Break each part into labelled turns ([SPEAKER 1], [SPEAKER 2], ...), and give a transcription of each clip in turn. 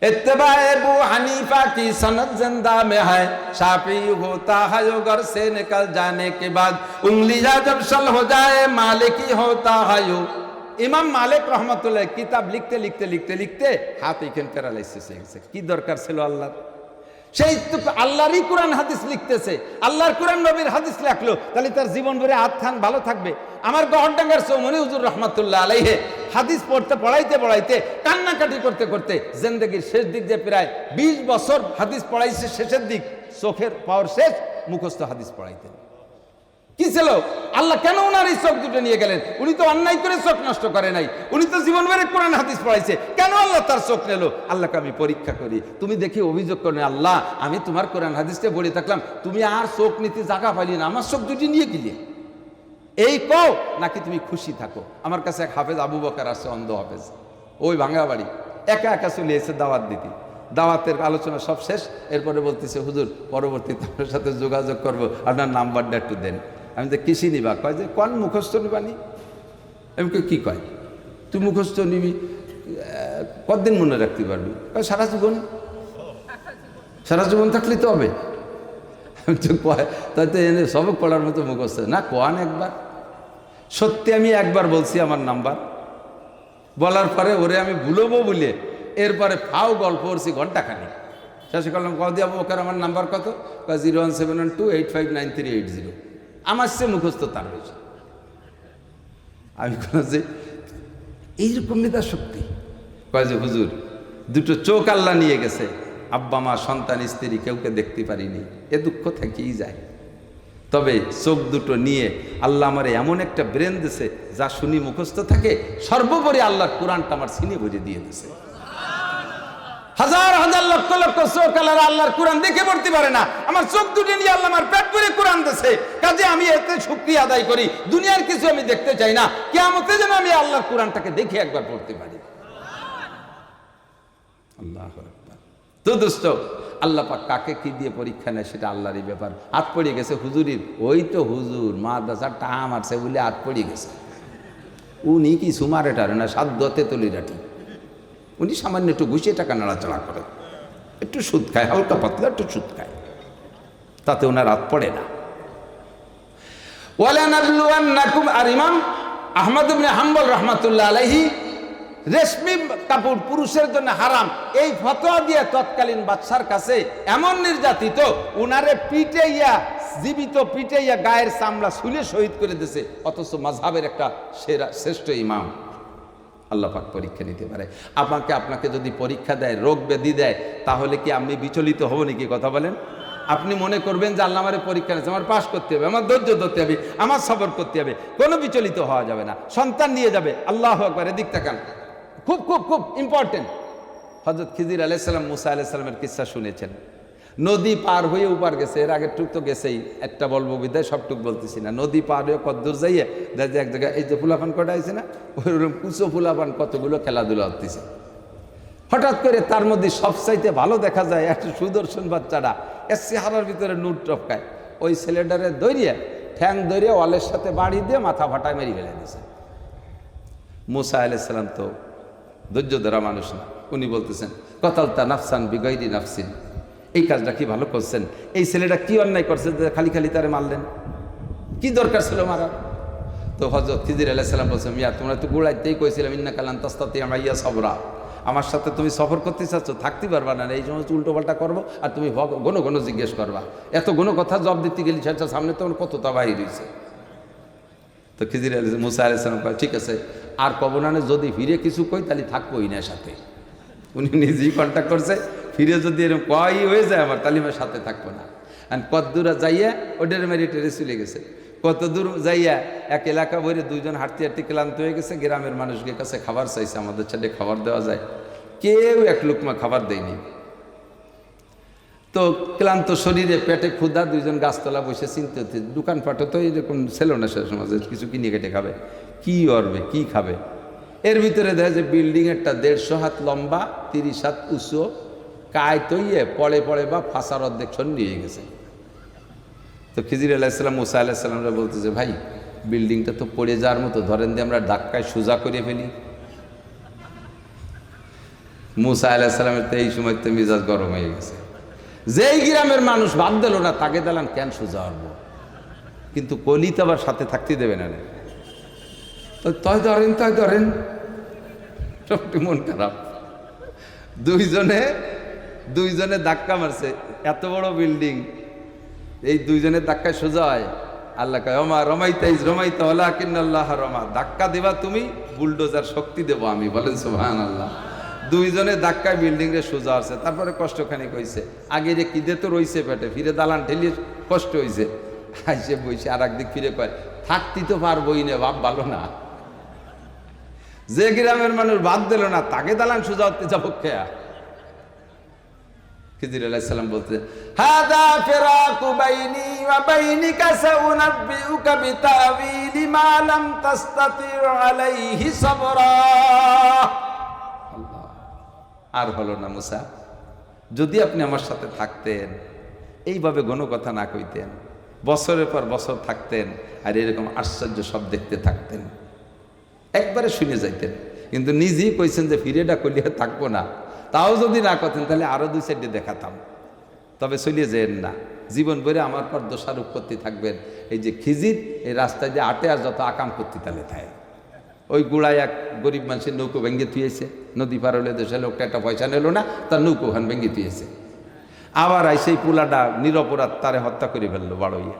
[SPEAKER 1] इत्तिबाए Abu Hanifa की सनद जिंदा में है, शाफी होता है यो घर से निकल जाने के बाद, उंगलियां जब सल हो जाए मालिकी होता है यो। ইমাম মালিক রহমতুল্লাহ কিতাব লিখতে লিখতে লিখতে লিখতে হাত এখানে প্যারালাইসিস হয়ে গেছে। কি দরকার ছিল আল্লাহর? সেই তো আল্লাহরই কোরআন হাদিস লিখতেছে, আল্লাহর কোরআন নবীর হাদিস লেখলো, তাহলে তার জীবন ভরে হাত খান ভালো থাকবে। আমার গহরডাঙ্গার চৌমনি হুজুর রহমতুল্লাহ আলাইহি হাদিস পড়তে পড়াইতে পড়াইতে কান্নাকাটি করতে করতে জিন্দেগির শেষ দিক যে প্রায় 20 বছর হাদিস পড়াইছে, শেষের দিক চোখের পাওয়ার শেষ, মুখস্থ হাদিস পড়াইতেন। কি ছিল? আল্লাহ কেন ওনার এই চোখ দুটো নিয়ে গেলেন? উনি তো অন্যায় করে চোখ নষ্ট করে নাই, উনি তো জীবন ভরে কোরআন হাদিস পড়াইছে, কেন আল্লাহ তার চোখ নিল? আল্লাহকে আমি পরীক্ষা করি, তুমি দেখি অভিযোগ করেন, আল্লাহ আমি তোমার কোরআন হাদিসটা পড়ে থাকলাম, তুমি আর চোখ নিতে জায়গা পাইলি না, আমার চোখ দুটি নিয়ে গেলে এই কও, নাকি তুমি খুশি থাকো? আমার কাছে এক হাফেজ আবু বকর আছে, অন্ধ হাফেজ, ওই ভাঙা বাড়ি, একা একা চলে এসে দাওয়াত দিতে। দাওয়াতের আলোচনা সব শেষ, এরপরে বলতেছে হুজুর পরবর্তীতে আপনার সাথে যোগাযোগ করবো, আপনার নাম্বারটা একটু দেন। আমি তো কৃষি নিবা, কয় যে কোন মুখস্থ নিবানি? আমি কি কয় তুই মুখস্থ নিবি কতদিন মনে রাখতে পারবি? কয় সারা জীবন। সারা জীবন থাকলে তো হবে। আমি তো কয় তাই তো এনে সবক পড়ার মতো মুখস্থ না, কোয়ান একবার। সত্যি আমি একবার বলছি আমার নাম্বার, বলার পরে ওরে আমি ভুলবো বলে এরপরে ফাও গল্প করছি ঘন্টাখানি। শেষে করলাম কল দিয়ে ওকে আমার নাম্বার কত? 01712859380। আমার সে মুখস্থ তার হয়েছে। আমি যে এইরকম মেধা শক্তি। কয় যে হুজুর দুটো চোখ আল্লাহ নিয়ে গেছে, আব্বা মা সন্তান স্ত্রী কেউকে দেখতে পারিনি, এ দুঃখ থেকেই যায়। তবে চোখ দুটো নিয়ে আল্লাহ আমার এমন একটা ব্রেন দিছে যা শুনি মুখস্থ থাকে, সর্বোপরি আল্লাহর কোরআনটা আমার সিনে ভরে দিয়ে দিছে। হাজার হাজার লক্ষ লক্ষ চোখ আল্লাহর কোরআন দেখে পড়তে পারে না, আমার চোখ দুটো নিয়ে আল্লাহ আমার পেট ভরে কোরআন দিছে। কাজে আমি এতে শুকরিয়া আদায় করি, দুনিয়ার কিছু আমি দেখতে চাই না, কিয়ামতে যেন আমি আল্লাহর কোরআনটাকে দেখে একবার পড়তে পারি। আল্লাহু আকবার। তো দোস্ত, আল্লাহ পাক কাকে কি দিয়ে পরীক্ষা নেয় সেটা আল্লাহরই ব্যাপার। হাত পড়ে গেছে হুজুরির, ওই তো হুজুর মাদ্রাসার টা মারছে বলে হাত পড়ে গেছে। উনি কি সুমারে টারে না, সাধ্যতে তলিরাটি। উনি সামান্য একটু ঘুষিয়ে টাকা নাড়াচাড়া করে, একটু সুদ খায়, হালকা পাতলা একটু সুদ খায়, তাতে ওনার হাত পড়ে না। আর ইমাম আহমদ ইবনে হাম্বল রাহমাতুল্লাহ আলাইহি রেশমি কাপড় পুরুষের জন্য হারাম এই ফতোয়া দিয়ে তৎকালীন বাদশার কাছে এমন নির্যাতিত, উনারে পিটাইয়া, জীবিত পিটাইয়া গায়ের চামড়া ছুলে শহীদ করে দিয়েছে। অথচ মাযহাবের একটা শ্রেষ্ঠ ইমাম। আল্লাহ পাক পরীক্ষা নিতে পারে। আপনাকে যদি পরীক্ষা দেয়, রোগ ব্যাধি দেয়, তাহলে কি আমি বিচলিত হব নাকি? কথা বলেন। আপনি মনে করবেন যে আল্লাহ আমারে পরীক্ষা নিচ্ছে, আমার পাস করতে হবে, আমার ধৈর্য ধরতে হবে, আমার সবর করতে হবে, কোনো বিচলিত হওয়া যাবে না। সন্তান নিয়ে যাবে, আল্লাহু আকবার, এদিক তাকান, খুব খুব খুব ইম্পর্টেন্ট। হযরত খিজির আলাইহিস সালাম মুসা আলাইহিস সালামের কিসসা শুনেছেন। নদী পার হয়ে উপার গেছে, এর আগের টুক তো গেছেই, একটা বলবো বিদায়, সবটুক বলতেছি না। নদী পার হয়ে কদ্দূর যাইয়ে দেখে এক জায়গায় এই যে ফুলাপান কটা আছে না, ওইরকম কুচো ফুলাপান কতগুলো খেলাধুলা হতেছে। হঠাৎ করে তার মধ্যে সবচাইতে ভালো দেখা যায় একটা সুদর্শন বাচ্চাটা, এর চেহারার ভিতরে নূর টপকায়। ওই ছেলেটারে দৌড়িয়ে ঠ্যাং দৌড়িয়ে ওয়ালের সাথে বাড়ি দিয়ে মাথা ফাটায় মেরে ফেলে দিয়েছে। মুসা আলাইহিস সালাম তো ধৈর্য ধরা মানুষ না, উনি বলতেছেন কতালতা নাফসান বিগাইরি নাফসিন, এই কাজটা কি ভালো করছেন? এই ছেলেটা কি অন্যায় করছে যে খালি খালি তারে মারলেন? কি দরকার ছিল মারা? তো হযরত খিজির আলাইহিস সালাম বলছেন, মিয়া তোমরা তো গোড়াইতেই কইছিলাম ইন্নাকা লান তাস্তাতিয়া মাইয়া সবরা, আমার সাথে তুমি সফর করতে চাচ্ছ, থাকতে পারবা না, এই সময় উল্টো পাল্টা করবো আর তুমি ঘন ঘন জিজ্ঞেস করবা, এত ঘন কথা জবাব দিতে গেলি সেটা সামনে তোমার কতটা বাহির হয়েছে। তো খিজির মুসা আলাইহিস সালাম কয় ঠিক আছে, আর কব না, যদি ফিরে কিছু কই তাহলে থাকবোই না সাথে। উনি নিজেই কন্ট্যাক্ট করছে, ফিরে যদি এরকম কয় হয়ে যায় আমার, তাহলে আমার সাথে থাকবো না। আর কত দূর যাইয়া ওদের মেরে টেরে চলে গেছে, কত দূর যাইয়া এক এলাকা ভরে দুইজন হাঁটতে হাঁটতে ক্লান্ত হয়ে গেছে। গ্রামের মানুষদের কাছে খাবার চাইছে, আমাদের ছেলে খাবার দেওয়া যায়, কেউ এক লুকমা খাবার দেয়নি। তো ক্লান্ত শরীরে, পেটে ক্ষুধা, দুইজন গাছতলা বসে চিনতে হচ্ছে, দোকানপাটে তো এরকম ছিল না সে সমাজে, কিছু কিনে কেটে খাবে, কি করবে, কি খাবে? এর ভিতরে দেখা যায় বিল্ডিংয়েরটা 150 হাত লম্বা, 30 হাত উঁচু, কায় তৈয়ে পড়ে পড়ে বা ফাঁসার অর্ধেক নিয়ে গেছে। তো খিজির আলাইহিস সালাম মুসা আলাইহিস সালামরা বলতেছে, ভাই বিল্ডিংটা তো পড়ে যাওয়ার মতো, ধরেন দিয়ে আমরা ধাক্কায় সোজা করে ফেলি। মুসা আলাইহিস সালামের তো এই সময় তো মিজাজ গরম হয়ে গেছে। যেই গ্রামের মানুষ বাদ দিল না তাকে দিলাম কেন সোজা হবো, কিন্তু কলি তো আবার সাথে থাকতে দেবে না। তয় ধরেন সবটি মন খারাপ। দুইজনে ধাক্কা মারছে, এত বড় বিল্ডিং, এই দুইজনের ধাক্কায় সোজা হয়। আল্লাহ কয় ওমা রমাইতা ওয়ালাকিন্নাল্লাহ রমা, ধাক্কা দেবা তুমি, বুলডোজার শক্তি দেবো আমি। বলেন সুবহানাল্লাহ। দুইজনে ধাক্কায় বিল্ডিং রে সোজা আছে। তারপরে কষ্টখানি কইছে, আগে রে কিদে তো রইছে পেটে, ফিরে দালান ঠেলিয়ে কষ্ট হইছে, আইসে বইছে। আর একদিক ফিরে কয় থাকতি তো পারবই না, বাপ ভালো না। যে গ্রামের মানুষ বাদ দিল না তাকে দালান সোজা হতে যাবো খেয়া। খিজির আলাইহিস সালাম বলতে, হাদা ফিরাকু বাইনি ওয়া বাইনিকা সাউনাব্বিউকা বিতাওয়িলি মা লাম তাসতাতিউ আলাইহি সাবরা। আল্লাহ, আর হলো না মুসা, যদি আপনি আমার সাথে থাকতেন, এইভাবে ঘন কথা না কইতেন, বছরের পর বছর থাকতেন, আর এরকম আশ্চর্য সব দেখতে থাকতেন, একবারে শুনে যাইতেন। কিন্তু নিজেই কইছেন যে ফিরেটা করিয়া থাকবো না, তাও যদি না করতেন তাহলে আরো 2-4 দেখাতাম। তবে চলিয়ে যেন না, জীবন ভরে আমার পর দোষারোপ করতে থাকবেন। এই যে খিজির এই রাস্তায় যে আটে আর যত আকাম করতে তাহলে থাকে। ওই গুড়ায় এক গরিব মানুষের নৌকো ভেঙে তুইয়েছে, নদী পার হলে দেশে লোকটা একটা পয়সা নিল না, তার নৌকো ওখান ভেঙে তুইয়েছে। আবার সেই পুলাটা নিরপরাধ তারে হত্যা করে ফেললো বাড়ইয়া।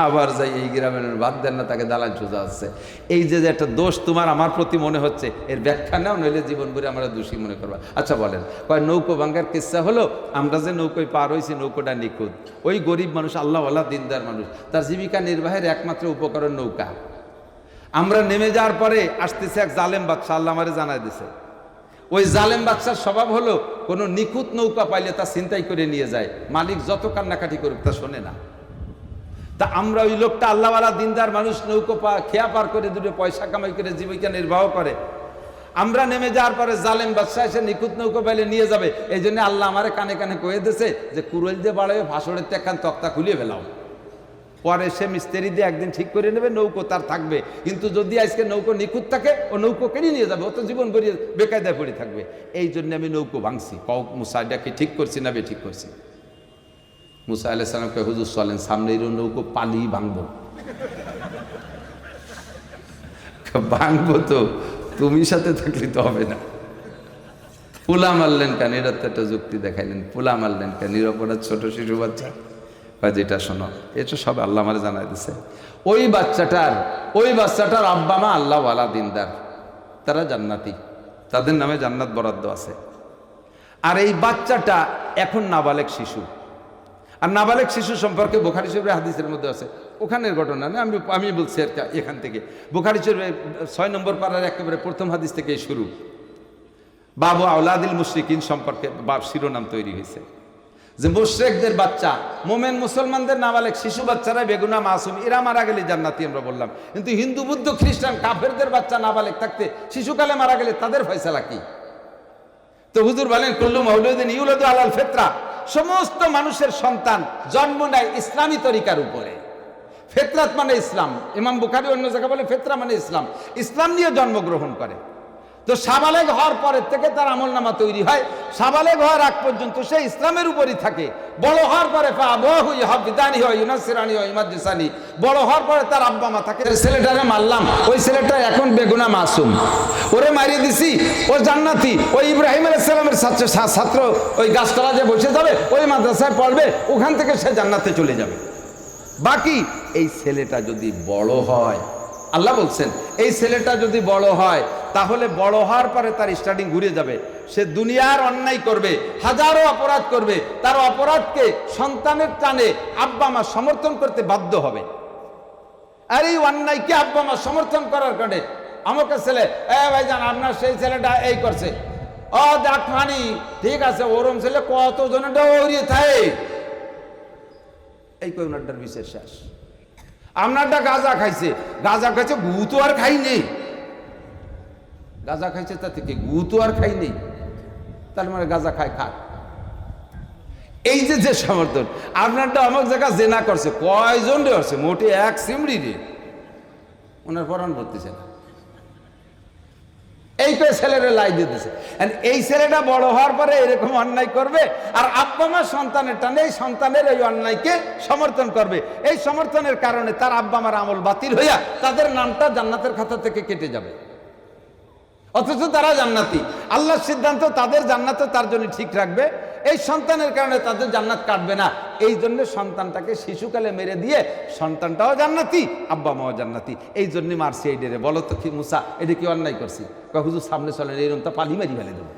[SPEAKER 1] আবার যাই এই গ্রামের বাদ দেন না, তাকে দালান সোজা হচ্ছে। এই যে একটা দোষ তোমার আমার প্রতি মনে হচ্ছে, এর ব্যাখ্যা নাও, নইলে জীবন ভরে আমরা দোষী মনে করবা। আচ্ছা বলেন, কয় নৌকো ভাঙ্গার কিচ্ছা হলো, আমরা যে নৌকোয় পার হয়েছি নৌকোটা নিখুঁত। ওই গরিব মানুষ, আল্লাহওয়ালা দিনদার মানুষ, তার জীবিকা নির্বাহের একমাত্র উপকরণ নৌকা। আমরা নেমে যাওয়ার পরে আসতেছে এক জালেম বাদশা, আল্লাহ আমারে জানাই দিছে। ওই জালেম বাদশার স্বভাব হলো কোনো নিখুঁত নৌকা পাইলে তা ছিনতাই করে নিয়ে যায়, মালিক যত কান্নাকাটি করুক তা শোনে না। তা আমরা ওই লোকটা আল্লাহওয়ালা দিনদার মানুষ, নৌকো খেয়া পার করে দুটো পয়সা কামাই করে জীবিকা নির্বাহ করে। আমরা নেমে যাওয়ার পরে জালেম বাদশা এসে নিখুঁত নৌকো পাইলে নিয়ে যাবে, এই জন্য আল্লাহ আমারে কানে কানে কয়ে দিয়েছে যে কুরল দিয়ে বাড়াবে, ভাসড়ের একখান তক্তা খুলিয়ে ফেলাও। পরে সে মিস্ত্রি দিয়ে একদিন ঠিক করে নেবে, নৌকো তার থাকবে। কিন্তু যদি আজকে নৌকো নিখুঁত থাকে, ও নৌকো কেড়ে নিয়ে যাবে, ও তো জীবন ভরিয়ে বেকায়দায় পড়ে থাকবে। এই জন্য আমি নৌকো ভাঙছি। মুসা এটাকে ঠিক করছি না বে ঠিক করছি? মুসা আলাইহিস সালামকে, হুজুর চলেন সামনে নৌকো পালি ভাঙবো। ভাঙবো তো তুমি সাথে থাকলে তো হবে না। পোলা মারলেন কেন? এটা তো একটা যুক্তি দেখাইলেন। পোলা মারলেন কেন? নিরপরাধ ছোট শিশু বাচ্চা। যেটা শোনো, এটা সব আল্লাহ আমার জানাই দিছে। ওই বাচ্চাটার আব্বা মা আল্লাহওয়ালা দিনদার, তারা জান্নাতি, তাদের নামে জান্নাত বরাদ্দ আছে। আর এই বাচ্চাটা এখন নাবালেগ শিশু। আর নাবালেগ শিশু সম্পর্কে বুখারী শরীফের হাদিসের মধ্যে আছে, ওখানের ঘটনা না, আমি বলছি এখান থেকে। বুখারী শরীফের 6 নম্বর পারার একেবারে প্রথম হাদিস থেকে শুরু। বাবু আওলাদিল মুশরিকিন সম্পর্কে শিরোনাম তৈরি হয়েছে যে মুশরিকদের বাচ্চা, মোমেন মুসলমানদের নাবালেগ শিশু বাচ্চারা বেগুনা মাসুম, এরা মারা গেলে জান্নাতি আমরা বললাম। কিন্তু হিন্দু বুদ্ধ খ্রিস্টান কাফেরদের বাচ্চা নাবালেগ থাকতে শিশুকালে মারা গেলে তাদের ফয়সালা কি? তো হুজুর বলেন কুল্লু মাউলুদিন ইউলাদু আলাল ফিতরা, সমস্ত মানুষের সন্তান জন্ম নেয় ইসলামী তরিকার উপরে। ফিতরাত মানে ইসলাম। ইমাম বুখারী অন্য জায়গায় বলে ফিতরা মানে ইসলাম, ইসলাম নিয়ে জন্মগ্রহণ করে। তো সাবালেগ হওয়ার পরের থেকে তার আমলনামা তৈরি হয়, সাবালেগ হওয়ার আগ পর্যন্ত সে ইসলামের উপরই থাকে। বড় হওয়ার পরে বড় হওয়ার পরে তার আব্বা মা থাকে। ছেলেটারে মারলাম, ওই ছেলেটা এখন বেগুনা মাসুম, ওরে মারিয়ে দিছি, ও জান্নাতি। ওই ইব্রাহিম আলাইহিস সালামের ছাত্র ওই গাছতলা যে বসে যাবে, ওই মাদ্রাসায় পড়বে, ওখান থেকে সে জান্নাতে চলে যাবে। বাকি এই ছেলেটা যদি বড় হয়, আল্লাহ বলছেন এই ছেলেটা যদি বড় হয়, তাহলে বড় হওয়ার পরে তার স্টার্টিং ঘুরে যাবে। সে দুনিয়ার অন্যায় করবে, হাজারো অপরাধ করবে, তার অপরাধকে সন্তানের টানে আব্বা মা সমর্থন করতে বাধ্য হবে। আর এই অন্যায়কে আব্বা মা সমর্থন করার কারণে আমাকে ছেলে, ভাইজান আপনার সেই ছেলেটা এই করছে, ও দেখ ফানি, ঠিক আছে, ওরম ছেলে কতজনটা ওরিয়ে থাকে, এই কই ওনারটার বিশেষ শেষ। আপনারটা গাঁজা খাইছে, গু তো আর খাই নেই, গাঁজা খাইছে তা থেকে গু তো আর খাই নেই, তার মানে গাঁজা খায় খাক। এই যে সমর্থন, আপনারটা অমুক জায়গা জেনা করছে, কয়জন রে করছে, মোটে এক সিমড়ি রে, ওনার পরাণ ভরতেছে না। এই করে ছেলেরে লাই দিতেছে। এই ছেলেটা বড় হওয়ার পরে এরকম অন্যায় করবে, আর আব্বা মা সন্তানের টানে এই সন্তানের এই অন্যায়কে সমর্থন করবে। এই সমর্থনের কারণে তার আব্বা মার আমল বাতিল হইয়া তাদের নামটা জান্নাতের খাতা থেকে কেটে যাবে, অথচ তারা জান্নাতি। আল্লাহর সিদ্ধান্ত তাদের জান্নাতও তার জন্য ঠিক রাখবে, এই সন্তানের কারণে তাদের জান্নাত কাটবে না। এই জন্য সন্তানটাকে শিশুকালে মেরে দিয়ে সন্তানটাও জান্নাতি, আব্বা মাও জান্নাতি, এই জন্য মারছি এই ডেরে। বলো তো কি মুসা, এটা কি অন্যায় করছি? হুজুর সামনে চলেন, এরকম তা পালি মারি ফেলে দেবো।